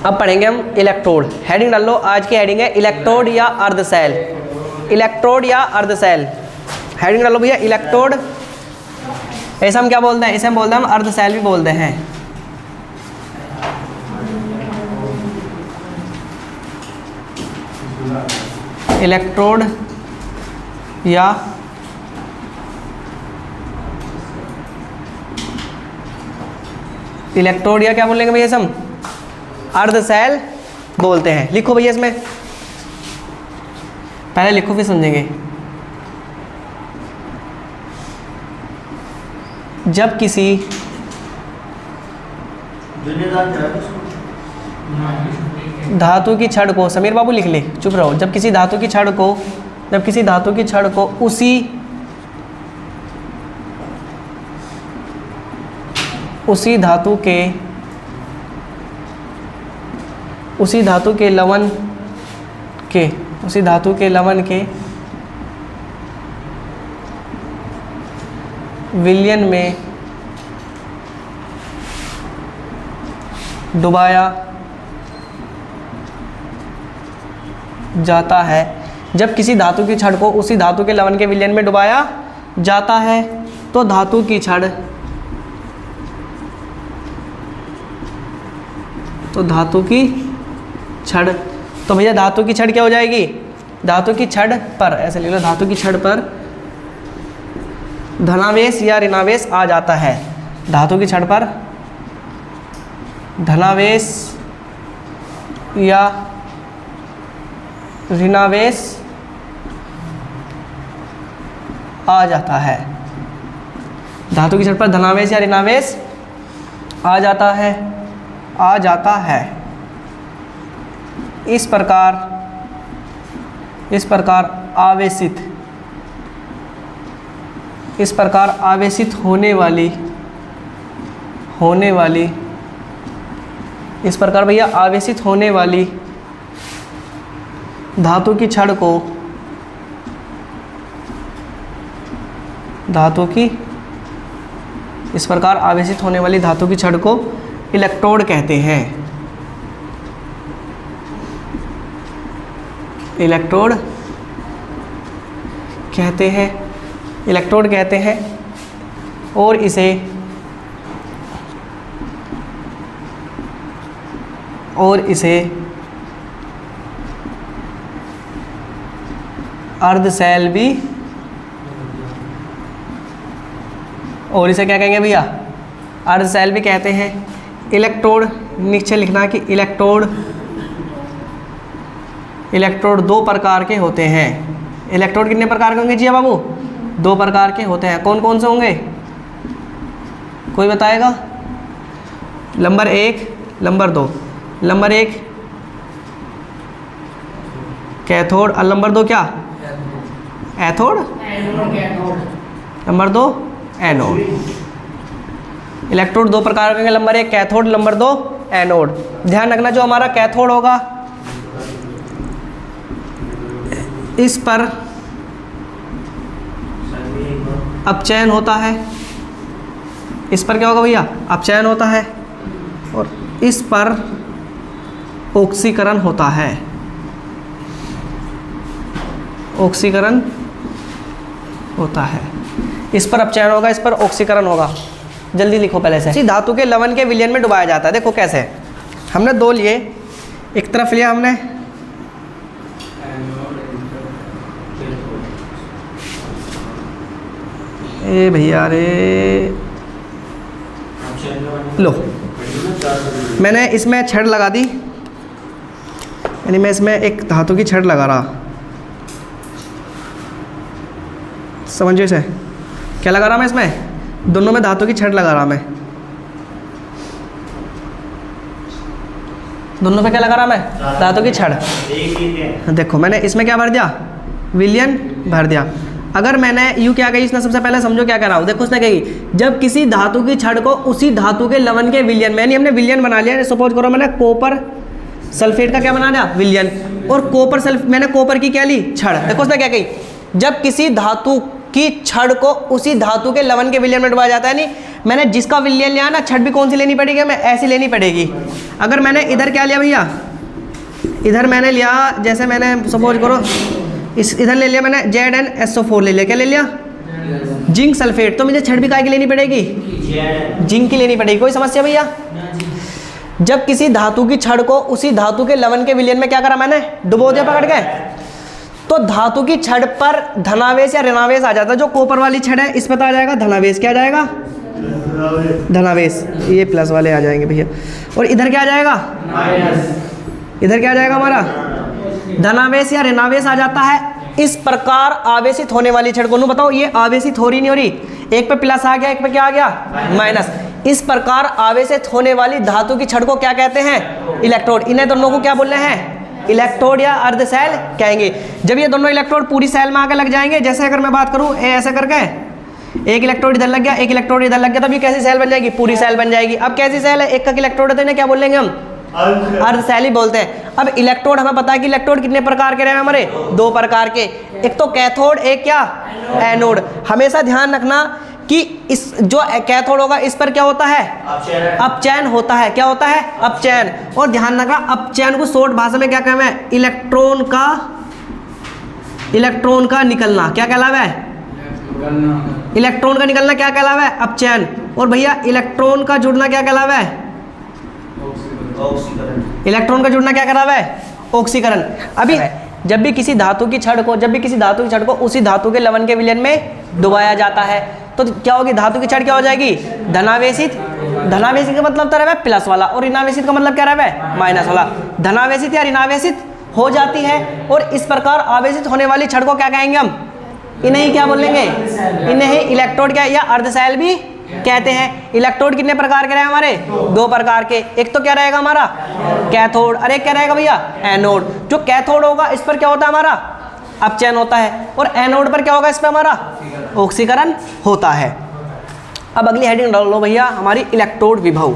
अब पढ़ेंगे हम इलेक्ट्रोड। हेडिंग डाल लो, आज की हेडिंग है इलेक्ट्रोड या अर्धसेल। इलेक्ट्रोड या अर्धसेल, हेडिंग डालो भैया इलेक्ट्रोड। ऐसा हम क्या बोलते हैं, इसे हम बोलते हैं, हम अर्धसेल भी बोलते हैं। इलेक्ट्रोड या इलेक्ट्रोड या क्या बोलेंगे भैया, हम अर्धसेल बोलते हैं। लिखो भैया, इसमें पहले लिखो फिर समझेंगे। जब किसी धातु की छड़ को, समीर बाबू लिख ले, चुप रहो। जब किसी धातु की छड़ को, जब किसी धातु की छड़ को उसी धातु के लवण के विलयन में डुबाया जाता है। जब किसी धातु की छड़ को उसी धातु के लवण के विलयन में डुबाया जाता है तो धातु की छड़, तो भैया धातु की छड़ क्या हो जाएगी, धातु की छड़ पर, ऐसे लिख लो, धातु की छड़ पर धनावेश या ऋणावेश आ जाता है। धातु की छड़ पर धनावेश या ऋणावेश आ जाता है। धातु की छड़ पर धनावेश या ऋणावेश आ जाता है। इस प्रकार आवेशित होने वाली इस प्रकार भैया आवेशित होने वाली धातु की छड़ को, इस प्रकार आवेशित होने वाली धातु की छड़ को इलेक्ट्रोड कहते हैं। इलेक्ट्रोड कहते हैं और इसे अर्धसेल भी, और इसे क्या कहेंगे भैया, अर्धसेल भी कहते हैं। इलेक्ट्रोड नीचे लिखना कि इलेक्ट्रोड दो प्रकार के होते हैं। इलेक्ट्रोड कितने प्रकार के होंगे जी बाबू, दो प्रकार के होते हैं। कौन कौन से होंगे, कोई बताएगा? Number 1, number 2। नंबर 1 कैथोड और नंबर 2 क्या, एथोड। Number 2 anode. इलेक्ट्रोड दो प्रकार के, नंबर 1 कैथोड, नंबर 2 एनोड। ध्यान रखना, जो हमारा कैथोड होगा इस पर अपचयन होता है। इस पर क्या होगा भैया, अपचयन होता है, और इस पर ऑक्सीकरण होता है। ऑक्सीकरण होता है, इस पर अपचयन होगा, इस पर ऑक्सीकरण होगा। जल्दी लिखो पहले से। धातु के लवण के विलयन में डुबाया जाता है। देखो कैसे, हमने 2 लिए, एक तरफ लिया हमने ए भैया रे, लो मैंने इसमें छड़ लगा दी, यानी मैं इसमें एक धातु की छड़ लगा रहा, समझो इसे क्या लगा रहा मैं, इसमें दोनों में धातु की छड़ लगा रहा मैं, दोनों पे क्या लगा रहा मैं, धातु की छड़। देखो मैंने इसमें क्या भर दिया, विलयन भर दिया। अगर मैंने यूँ क्या कही, इसने सबसे पहले समझो क्या कह रहा हूँ। देखो उसने कही, जब किसी धातु की छड़ को उसी धातु के लवण के विलयन में, यानी हमने विलयन बना लिया, सपोज करो मैंने कॉपर सल्फेट का क्या बना दिया, विलयन, और मैंने कॉपर की क्या ली, छड़। देखो उसने क्या कही, जब किसी धातु की छड़ को उसी धातु के लवण के विलयन में डुबाया जाता है। नहीं, मैंने जिसका विलयन लिया ना, छड़ भी कौन सी लेनी पड़ेगी, हमें ऐसी लेनी पड़ेगी। अगर मैंने इधर क्या लिया भैया, इधर मैंने लिया, जैसे मैंने सपोज करो इस इधर ले लिया मैंने ZnSO4 ले लिया, क्या ले लिया, जिंक सल्फेट, तो मुझे छड़ भी काय की लेनी पड़ेगी, जिंक की लेनी पड़ेगी। कोई समस्या भैया? जब किसी धातु की छड़ को उसी धातु के लवण के विलयन में क्या करा मैंने, डुबो दिया पकड़ के, तो धातु की छड़ पर धनावेश या ऋणावेश आ जाता है। जो कॉपर वाली छड़ है इस पर तो आ जाएगा धनावेश, क्या आ जाएगा, धनावेश, ये प्लस वाले आ जाएंगे भैया। और इधर क्या आ जाएगा, इधर क्या आ जाएगा हमारा, धनावेश या ऋणावेश आ जाता है। इस प्रकार आवेशित होने वाली छड़ को, बताओ ये आवेशित हो रही नहीं हो रही, एक पे प्लस आ गया, एक पे क्या आ गया, माइनस। इस प्रकार आवेशित होने वाली धातु की छड़ को क्या कहते हैं, इलेक्ट्रोड। इन्हें दोनों को क्या बोलना है, इलेक्ट्रोड या अर्धशैल कहेंगे। जब ये दोनों इलेक्ट्रोड पूरी सेल में आकर लग जाएंगे, जैसे अगर मैं बात करूं ऐसा करके, एक इलेक्ट्रोड इधर लग गया, एक इलेक्ट्रोड इधर लग गया, तब ये कैसी सेल बन जाएगी, पूरी सेल बन जाएगी। अब कैसी सेल है, एक का इलेक्ट्रोड है तो इन्हें क्या बोलेंगे हम, अर्धशैली बोलते हैं। अब इलेक्ट्रोड हमें पता है कि इलेक्ट्रोड कितने प्रकार के रहे हैं हमारे, दो प्रकार के, एक तो कैथोड, एक क्या, एनोड। हमेशा ध्यान रखना कि इस जो कैथोड होगा इस पर क्या होता है, अपचयन होता है, क्या होता है, अपचयन। और ध्यान रखना अपचयन को शॉर्ट भाषा में क्या कहते हैं, इलेक्ट्रॉन का निकलना क्या कहलावा है, इलेक्ट्रॉन का निकलना क्या कहलावा है, अपचयन। और भैया इलेक्ट्रॉन का जुड़ना क्या कहलावा है, इलेक्ट्रॉन का जुड़ना क्या कहलावा है, ऑक्सीकरण। अभी जब भी किसी धातु की छड़ को उसी धातु के लवण के विलयन में डुबाया जाता है तो क्या होगी, धातु की छड़ क्या हो जाएगी, धनावेशित। धनावेशित का मतलब तो रहा प्लस वाला, और ऋणावेशित का मतलब क्या रहा है, माइनस वाला। धनावेशित या ऋणावेशित हो जाती है। और इस प्रकार आवेशित होने वाली छड़ को क्या कहेंगे हम, इन्हें क्या बोलेंगे, इन्हें इलेक्ट्रोड क्या या अर्धशैल भी कहते हैं। इलेक्ट्रोड कितने प्रकार के रहे हमारे, दो प्रकार के, एक तो क्या रहेगा हमारा कैथोड, और एक क्या रहेगा भैया एनोड। जो कैथोड होगा इस पर क्या होता है हमारा अपचयन होता है, और एनोड पर क्या होगा, इस पर हमारा ऑक्सीकरण होता है। अब अगली हेडिंग डाल लो भैया हमारी, इलेक्ट्रोड विभव।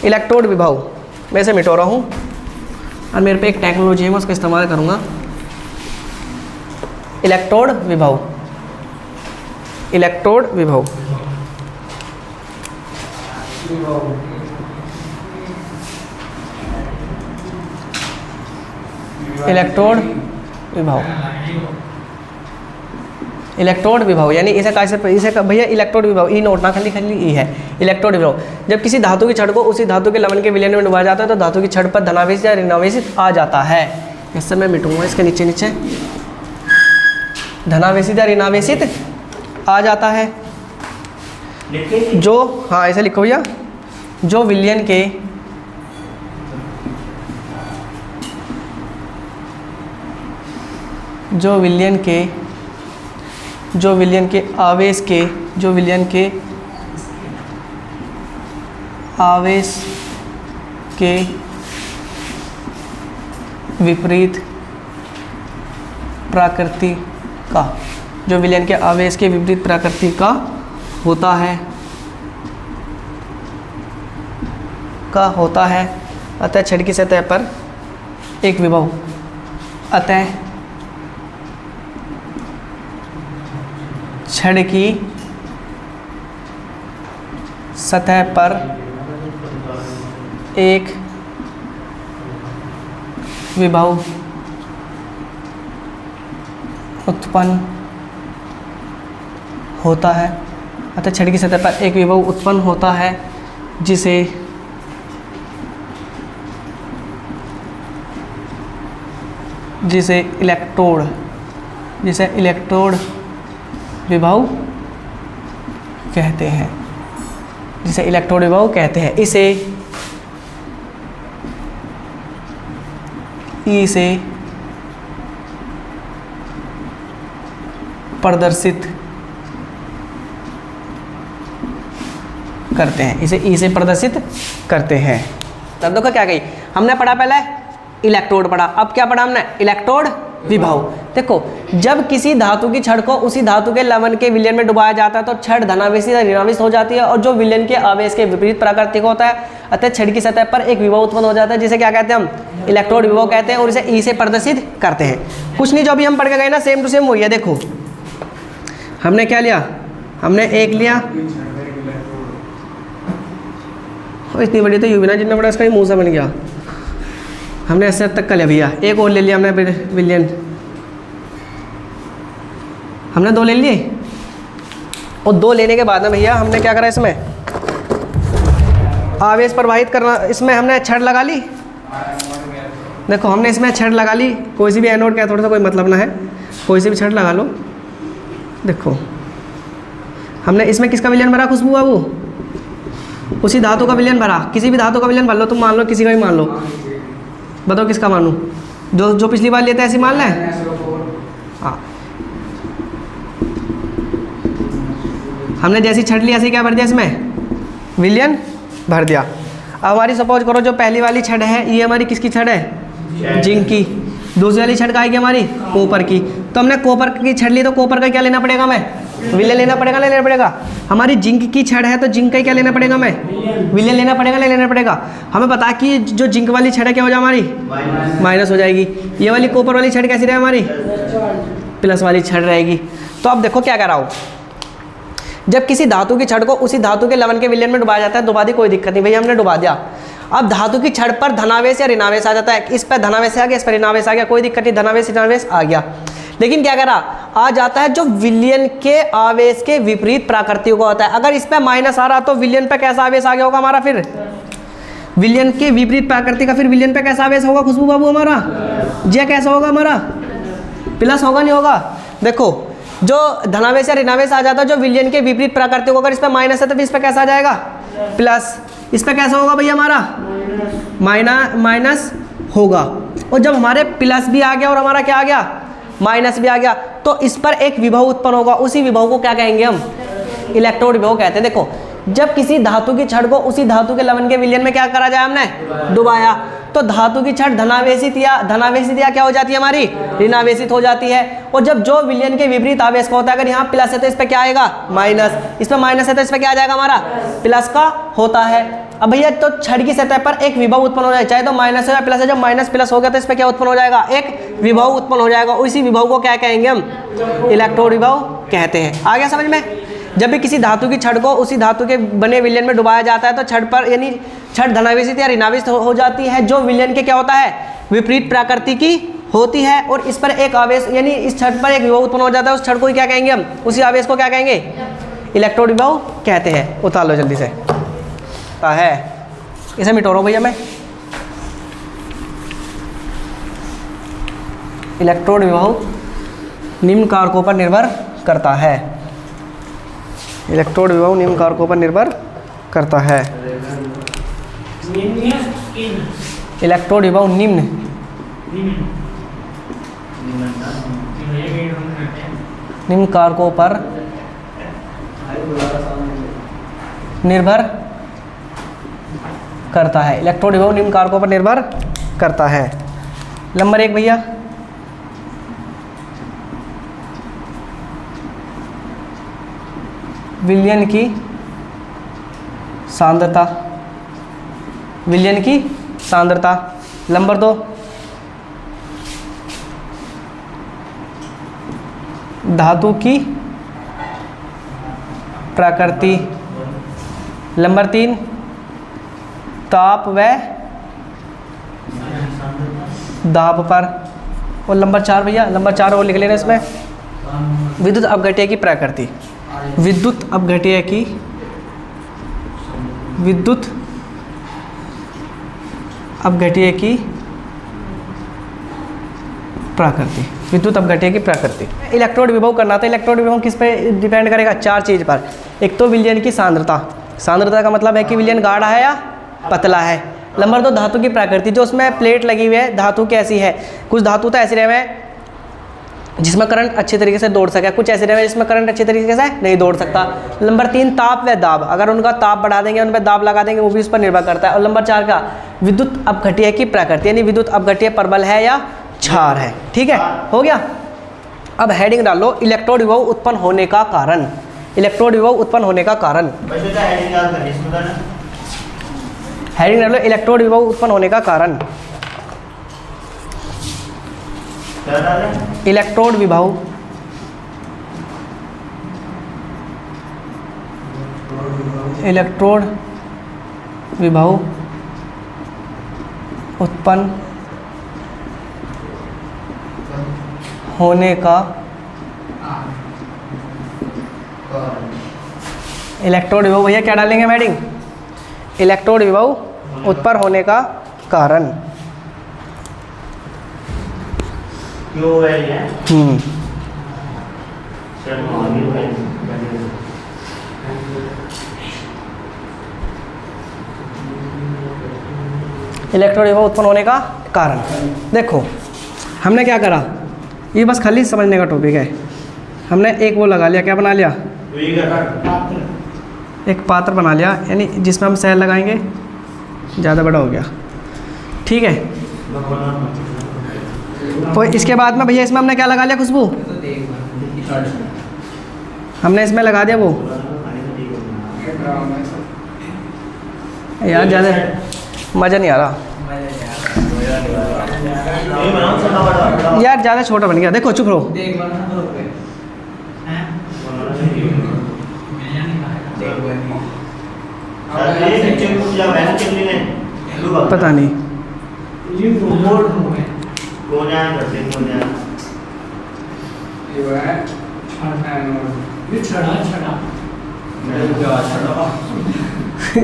इलेक्ट्रोड विभव मैं इसे मिटो रहा हूँ, और मेरे पे एक टेक्नोलॉजी है मैं उसका इस्तेमाल करूँगा। इलेक्ट्रोड विभव, इलेक्ट्रोड विभव, इलेक्ट्रोड विभव, इलेक्ट्रोड विभव यानी इसे भैया इलेक्ट्रोड विभव, ई नोट ना खाली ई है। इलेक्ट्रोड विभव जब किसी धातु की छड़ को उसी धातु के लवण के विलयन में डुबाया जाता है तो धातु की छड़ पर धनावेश या ऋणावेशित आ जाता है। इससे मैं मिटूंगा इसके नीचे नीचे, धनावेशित या ऋणावेशित आ जाता है। जो हाँ ऐसे लिखो भैया, जो विलयन के आवेश के विपरीत प्रकृति का, जो विलयन के आवेश के विपरीत प्रकृति का होता है, अतः छड़ की सतह पर एक विभव, अतः छड़ की सतह पर एक विभव उत्पन्न होता है, अतः छड़ की सतह पर एक विभव उत्पन्न होता है जिसे इलेक्ट्रोड विभव कहते हैं, इसे ई से प्रदर्शित करते हैं। तब देखो क्या कही हमने, पढ़ा पहले इलेक्ट्रोड पढ़ा, अब क्या पढ़ा हमने, इलेक्ट्रोड विभव। देखो जब किसी धातु की छड़ को उसी धातु के लवण के विलयन में डुबाया जाता है तो छड़ धनावेशी या ऋणावेश हो जाती है, और जो विलयन के आवेश के विपरीत प्रकृति का होता है, अतः छड़ की सतह पर एक विभव उत्पन्न हो जाता है जिसे क्या कहते हैं हम, इलेक्ट्रोड विभव कहते हैं, और इसे ई से प्रदर्शित करते हैं। कुछ नहीं, जो अभी हम पढ़ के गए ना सेम टू सेम वही है। देखो हमने क्या लिया, हमने एक लिया, और इतनी बड़ी तो यूं भी ना, जितना बड़ा इसका ही मुँह सा बन गया। हमने ऐसे तक का लिया भैया, एक और ले लिया हमने विलियन, हमने 2 ले लिए। और 2 लेने के बाद में भैया हमने क्या करा, इसमें आवेश प्रवाहित करना, इसमें हमने छड़ लगा ली। देखो हमने इसमें छड़ लगा ली, कोई सी भी एनोड कैथोड से कोई मतलब ना है, कोई सी भी छड़ लगा लो। देखो हमने इसमें किसका विलयन भरा खुशबू बाबू, उसी धातु का विलयन भरा, किसी भी धातु का विलयन भर लो तुम, मान लो किसी का भी मान लो, बताओ किसका मानूं, जो पिछली बार लेते ऐसे मान लें। हाँ हमने जैसी छड़ ली ऐसे क्या भर दिया, इसमें विलयन भर दिया। अब हमारी सपोज करो जो पहली वाली छड़ है ये हमारी किसकी छड़ है, जिंक की। दूसरी वाली छड़ का आएगी हमारी कॉपर की। तो हमने कॉपर की छड़ ली, तो कॉपर का क्या लेना पड़ेगा, हमें विलयन लेना पड़ेगा, ले लेना पड़ेगा। हमारी जिंक की छड़ है तो जिंक का क्या लेना पड़ेगा, हमें विलयन लेना पड़ेगा, ले लेना पड़ेगा। हमें पता कि जो जिंक वाली छड़ है क्या हो जाए हमारी, माइनस हो जाएगी। ये वाली कॉपर वाली छड़ कैसी रहे हमारी, प्लस वाली छड़ रहेगी। तो अब देखो क्या कह रहा हूँ, जब किसी धातु की छड़ को उसी धातु के लवण के विलयन में डुबाया जाता है, डुबा दी कोई दिक्कत नहीं भैया, हमने डुबा दिया। अब धातु की छड़ पर धनावेश या ऋणावेश आ जाता है, इस पर धनावेश आ गया, इस पर ऋणावेश आ गया, कोई दिक्कत नहीं, धनावेश ऋणावेश आ गया। लेकिन क्या करा, आ जाता है जो विलयन के आवेश के विपरीत प्राकृतिक का होता है। अगर इस पर माइनस आ रहा तो विलयन पे कैसा आवेश आ गया होगा हमारा, फिर विलयन के विपरीत प्राकृतिक का फिर विलयन पे कैसा आवेश होगा खुशबू बाबू हमारा, जे कैसा होगा हमारा, प्लस होगा नहीं होगा। देखो जो धनावेश या ऋणावेश आ जाता है जो विलयन के विपरीत प्राकृतिक होगा, इस पर माइनस है तो इस पर कैसा आ जाएगा, प्लस। इस पर कैसा होगा भैया हमारा, माइनस होगा। और जब हमारे प्लस भी आ गया और हमारा क्या आ गया, माइनस भी आ गया, तो इस पर एक विभव उत्पन्न होगा। उसी विभव को क्या कहेंगे हम, इलेक्ट्रोड विभव कहते हैं। देखो जब किसी धातु की छड़ को उसी धातु के लवण के विलयन में क्या करा जाए, हमने डुबाया, तो धातु की छड़ धनावेशित या क्या हो जाती है हमारी, ऋणावेशित हो जाती है। और जब जो विलयन के विपरीत आवेश का होता है, अगर यहाँ प्लस है तो इस पर क्या आएगा, माइनस, इस पर माइनस है तो इस पर क्या आ जाएगा हमारा, प्लस का होता है। अब भैया तो छड़ की सतह पर एक विभव उत्पन्न हो जाए, चाहे तो माइनस है या प्लस है, जब माइनस प्लस हो गया तो इस पर क्या उत्पन्न हो जाएगा, एक विभव उत्पन्न हो जाएगा। उसी विभव को क्या कहेंगे हम, इलेक्ट्रोड विभव कहते हैं। आ गया समझ में। जब भी किसी धातु की छड़ को उसी धातु के बने विलयन में डुबाया जाता है तो छड़ पर यानी छड़ धनावेशित या ऋणावेशित हो जाती है, जो विलयन के क्या होता है, विपरीत प्रकृति की होती है। और इस पर एक आवेश यानी इस छड़ पर एक विभव उत्पन्न हो जाता है, उस छड़ को क्या कहेंगे हम, उसी आवेश को क्या कहेंगे, इलेक्ट्रोड विभव कहते हैं। उतार लो जल्दी से, है इसे मिटो रहा हूँ भैया मैं। इलेक्ट्रोड विभव निम्न कारकों पर निर्भर करता है, इलेक्ट्रोड विभव निम्न कारकों पर निर्भर करता है। इलेक्ट्रोड विभव निम्न कारकों पर निर्भर करता है। इलेक्ट्रोड विभव निम्न कारकों पर निर्भर करता है। नंबर 1 भैया, विलयन की सांद्रता, विलयन की सांद्रता। नंबर 2, धातु की प्रकृति। नंबर 3, ताप व दाब पर। और नंबर 4 भैया, नंबर 4 और लिख लेना इसमें, विद्युत अपघट्य की प्रकृति। विद्युत अपघट्य की प्रकृति, विद्युत अपघट्य की प्रकृति। इलेक्ट्रोड विभव करना था, इलेक्ट्रोड विभव किस पे डिपेंड करेगा, 4 चीज़ पर। एक तो विलयन की सांद्रता, सांद्रता का मतलब है कि विलयन गाढ़ा है या पतला है। नंबर 2, धातु की प्रकृति, जो उसमें प्लेट लगी हुई है धातु कैसी है। कुछ धातु तो ऐसी रहे जिसमें करंट अच्छे तरीके से दौड़ सके, कुछ ऐसे रहे जिसमें करंट अच्छे तरीके से नहीं दौड़ सकता। नंबर 3, ताप व दाब, अगर उनका ताप बढ़ा देंगे, उन पर दाब लगा देंगे, वो भी उस पर निर्भर करता है। और नंबर 4 का विद्युत अपघट्य की प्रकृति, यानी विद्युत अपघट्य प्रबल है या क्षार है। ठीक है, हो गया। अब हेडिंग डालो, इलेक्ट्रोड विभव उत्पन्न होने का कारण। इलेक्ट्रोड विभव उत्पन्न होने का कारण, हेडिंग डालो, इलेक्ट्रोड विभव उत्पन्न होने का कारण। इलेक्ट्रोड विभव इलेक्ट्रोड विभव उत्पन्न होने का इलेक्ट्रोड विभव, भैया क्या डालेंगे मैडिंग? इलेक्ट्रोड विभव उत्पन्न होने का कारण। इलेक्ट्रोड विभव उत्पन्न होने का कारण। देखो हमने क्या करा, ये बस खाली समझने का टॉपिक है। हमने एक वो लगा लिया, क्या बना लिया? एक पात्र बना लिया, यानी जिसमें हम सेल लगाएंगे। ज़्यादा बड़ा हो गया, ठीक है। तो इसके बाद में भैया इसमें हमने क्या लगा लिया? खुशबू। हमने इसमें लगा दिया वो, यार ज़्यादा मज़ा नहीं आ रहा यार, ज़्यादा छोटा बन गया। देखो चुप रहो। पता नहीं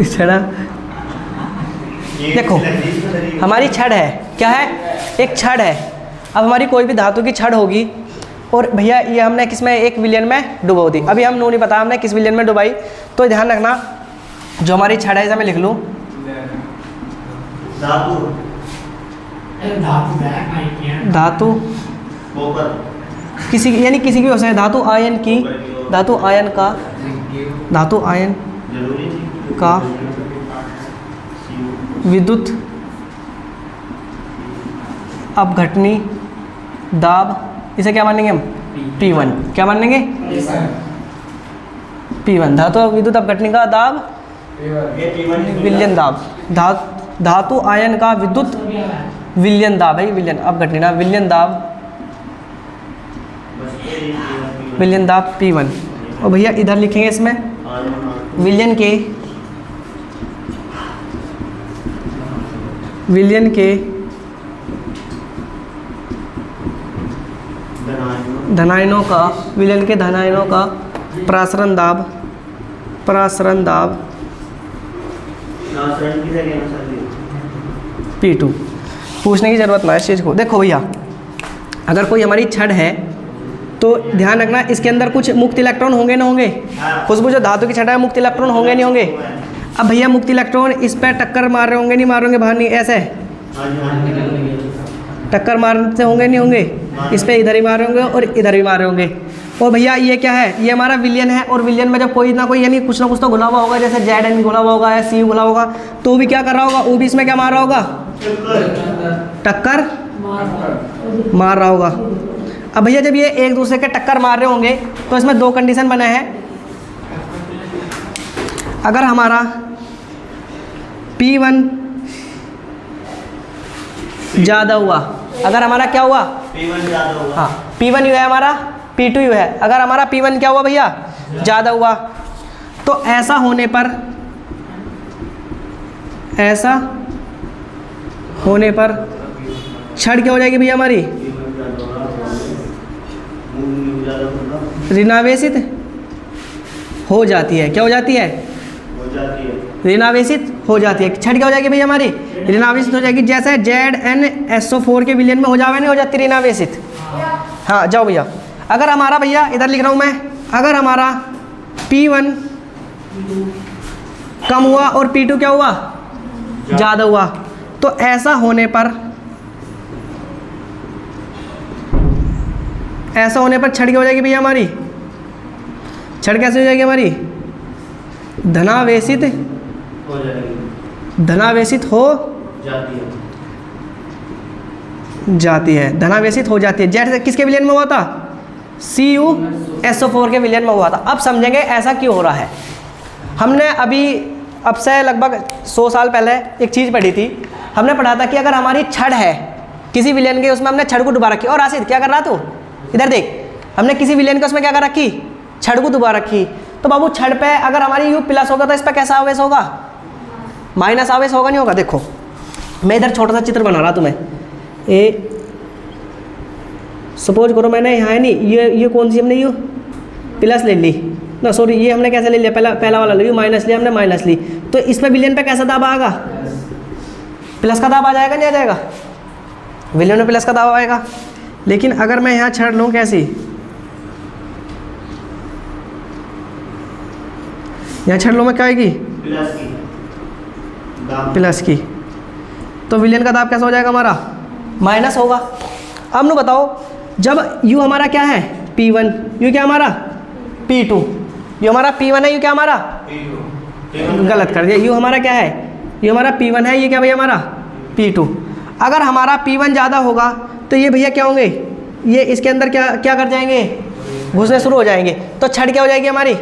छड़ा। देखो हमारी छड़ है, क्या है? एक छड़ है। अब हमारी कोई भी धातु की छड़ होगी और भैया ये हमने किस में? एक विलयन में डुबो दी। अभी हम नहीं पता हमने किस विलयन में डुबाई, तो ध्यान रखना जो हमारी छड़ है इसे मैं लिख लूँ धातु किसी, यानी किसी की हो सकता है धातु आयन की, धातु आयन का विद्युत अपघटनी दाब, इसे क्या मानेंगे हम? P1। क्या मानेंगे? P1 धातु विद्युत अपघटनी का दाब, विलयन दाब। धातु आयन का विद्युत विलयन दाब है, विलयन अपघटनी ना, विलयन दाब P1। और भैया इधर लिखेंगे इसमें विलयन के धनायनों का, विलयन के धनायनों का प्रासरण दाब P2। पूछने की ज़रूरत ना है इस चीज़ को। देखो भैया अगर कोई हमारी छड़ है तो ध्यान रखना इसके अंदर कुछ मुक्त इलेक्ट्रॉन होंगे ना होंगे? खुशबू जो धातु की छड़ है मुक्त इलेक्ट्रॉन होंगे नहीं होंगे? अब भैया मुक्त इलेक्ट्रॉन इस पर टक्कर मार रहे होंगे नहीं मार होंगे? बाहर नहीं, ऐसे टक्कर मारते होंगे नहीं होंगे? इस पर इधर ही मार रहे होंगे और इधर भी मार रहे होंगे। और भैया ये क्या है? ये हमारा विलयन है, और विलयन में जब कोई ना कोई यानी कुछ ना कुछ तो घुला हुआ होगा, जैसे Zn घुला हुआ होगा या Cu घुला होगा, तो भी क्या कर रहा होगा? वो भी इसमें क्या मार रहा होगा? टक्कर मार रहा होगा। अब भैया जब ये एक दूसरे के टक्कर मार रहे होंगे तो इसमें दो कंडीशन बने हैं। अगर हमारा P1 ज़्यादा हुआ, अगर हमारा क्या हुआ? P1 ज़्यादा हुआ। हाँ, P1 यू है हमारा, P2 यू है। अगर हमारा P1 क्या हुआ भैया? ज़्यादा हुआ, तो ऐसा होने पर छड़ क्या हो जाएगी भैया हमारी? ऋणावेशित हो जाती है। क्या हो जाती है? ऋणावेशित हो जाती है। छड़ क्या हो जाएगी भैया हमारी? ऋणावेशित हो जाएगी। जैसे ZnSO4 के विलयन में हो जावे नहीं हो जाती ऋणावेशित? हाँ जाओ भैया। अगर हमारा भैया इधर लिख रहा हूँ मैं, अगर हमारा P1 कम हुआ और P2 क्या हुआ? ज़्यादा हुआ, तो ऐसा होने पर छड़ क्या हो जाएगी भैया हमारी? छड़ कैसे हो जाएगी हमारी? धनावेशित हो जाती है। धनावेशित हो जाती है। जैसे किसके विलयन में हुआ था? CuSO4 के विलयन में हुआ था। अब समझेंगे ऐसा क्यों हो रहा है। हमने अभी अब से लगभग 100 साल पहले एक चीज़ पढ़ी थी। हमने पढ़ा था कि अगर हमारी छड़ है किसी विलयन के, उसमें हमने छड़ को डुबा रखी। और आसिद क्या कर रहा तू? इधर देख, हमने किसी विलयन के उसमें क्या कर रखी? छड़ को डुबा रखी। तो बाबू छड़ पे अगर हमारी U प्लस होगा तो इस पर कैसा आवेश होगा, माइनस आवेश होगा नहीं होगा। देखो मैं इधर छोटा सा चित्र बना रहा तुम्हें, ए सपोज करो मैंने यहाँ है नहीं, ये कौन सी हमने U प्लस ले ली ना, सॉरी ये हमने कैसे ले लिया, पहला वाला ले माइनस लिया हमने, माइनस ली, तो इस पर विलियन पे कैसा दाब आएगा, प्लस का दाब आ जाएगा नहीं आ जाएगा, विलियन में प्लस का दाब आएगा। लेकिन अगर मैं यहाँ छड़ लूँ कैसी, यहाँ छड़ लूँ मैं क्या आएगी, प्लस की, तो विलियन का दाब कैसा हो जाएगा हमारा, माइनस होगा। अब नु बताओ जब U हमारा क्या है P1, U क्या हमारा P2, U हमारा P1 है, U क्या हमारा P2, गलत कर दिया, U हमारा क्या है, U हमारा P1 है, ये क्या भैया हमारा P2। अगर हमारा P1 ज़्यादा होगा तो ये भैया क्या होंगे, ये इसके अंदर क्या कर जाएंगे, घुसने शुरू हो जाएंगे, तो छड़ क्या हो जाएगी हमारी,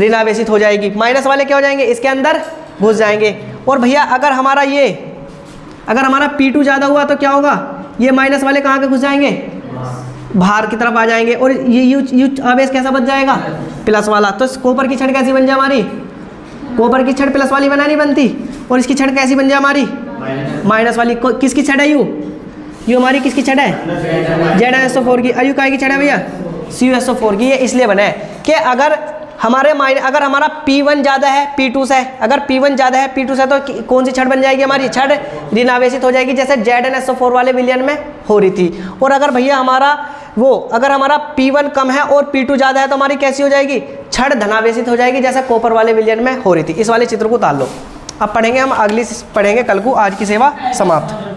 ऋणावेशित हो जाएगी। माइनस वाले क्या हो जाएंगे, इसके अंदर घुस जाएंगे। और भैया अगर हमारा P2 ज़्यादा हुआ तो क्या होगा, ये माइनस वाले कहाँ के घुस जाएंगे, बाहर की तरफ आ जाएंगे, और ये यू आवेश कैसा बन जाएगा, प्लस वाला। तो कॉपर की छड़ कैसी बन जाए हमारी, कॉपर की छड़ प्लस वाली नहीं बनती, और इसकी छड़ कैसी बन जाए हमारी, माइनस वाली। किसकी छड़ है यू हमारी किसकी छड़ है, ZnSO4 की। यू काय की छड़ है भैया, CuSO4 की। ये इसलिए बना है कि अगर हमारा P1 ज़्यादा है P2 से, अगर P1 ज़्यादा है P2 से तो कौन सी छड़ बन जाएगी हमारी, छड़ ऋणावेशित हो जाएगी, जैसे ZnSO4 वाले विलियन में हो रही थी। और अगर भैया अगर हमारा P1 कम है और P2 ज़्यादा है तो हमारी कैसी हो जाएगी, छड़ धनावेशित हो जाएगी, जैसे कॉपर वाले विलियन में हो रही थी। इस वाले चित्र को उतार लो। अब पढ़ेंगे हम, अगली पढ़ेंगे कल को। आज की सेवा समाप्त।